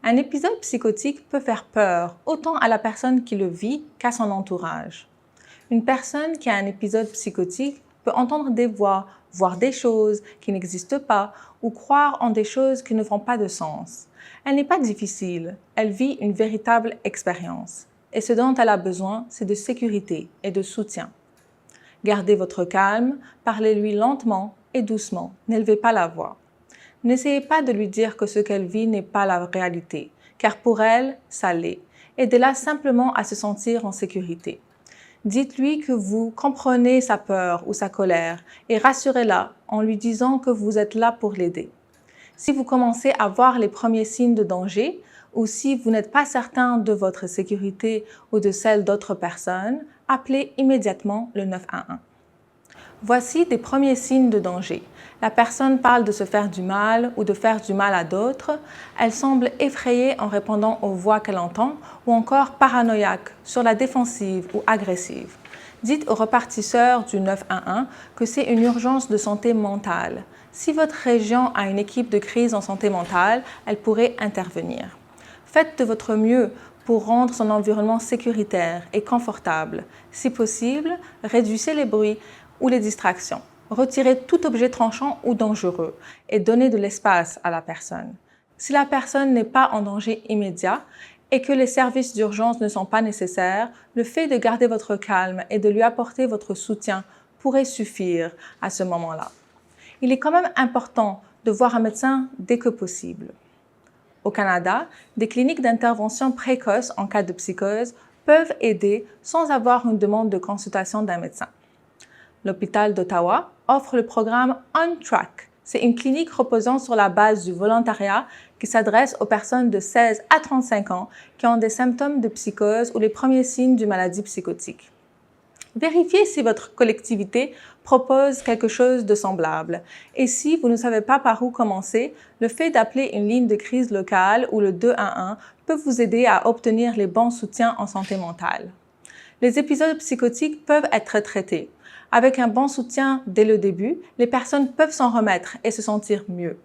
Un épisode psychotique peut faire peur autant à la personne qui le vit qu'à son entourage. Une personne qui a un épisode psychotique peut entendre des voix, voir des choses qui n'existent pas ou croire en des choses qui ne font pas de sens. Elle n'est pas difficile, elle vit une véritable expérience. Et ce dont elle a besoin, c'est de sécurité et de soutien. Gardez votre calme, parlez-lui lentement et doucement, n'élevez pas la voix. N'essayez pas de lui dire que ce qu'elle vit n'est pas la réalité, car pour elle, ça l'est. Aidez-la simplement à se sentir en sécurité. Dites-lui que vous comprenez sa peur ou sa colère et rassurez-la en lui disant que vous êtes là pour l'aider. Si vous commencez à voir les premiers signes de danger ou si vous n'êtes pas certain de votre sécurité ou de celle d'autres personnes, appelez immédiatement le 911. Voici des premiers signes de danger. La personne parle de se faire du mal ou de faire du mal à d'autres. Elle semble effrayée en répondant aux voix qu'elle entend ou encore paranoïaque, sur la défensive ou agressive. Dites au repartisseur du 911 que c'est une urgence de santé mentale. Si votre région a une équipe de crise en santé mentale, elle pourrait intervenir. Faites de votre mieux pour rendre son environnement sécuritaire et confortable. Si possible, réduisez les bruits ou les distractions. Retirez tout objet tranchant ou dangereux et donnez de l'espace à la personne. Si la personne n'est pas en danger immédiat et que les services d'urgence ne sont pas nécessaires, le fait de garder votre calme et de lui apporter votre soutien pourrait suffire à ce moment-là. Il est quand même important de voir un médecin dès que possible. Au Canada, des cliniques d'intervention précoce en cas de psychose peuvent aider sans avoir une demande de consultation d'un médecin. L'hôpital d'Ottawa offre le programme On Track. C'est une clinique reposant sur la base du volontariat qui s'adresse aux personnes de 16 à 35 ans qui ont des symptômes de psychose ou les premiers signes d'une maladie psychotique. Vérifiez si votre collectivité propose quelque chose de semblable. Et si vous ne savez pas par où commencer, le fait d'appeler une ligne de crise locale ou le 211 peut vous aider à obtenir les bons soutiens en santé mentale. Les épisodes psychotiques peuvent être traités. Avec un bon soutien dès le début, les personnes peuvent s'en remettre et se sentir mieux.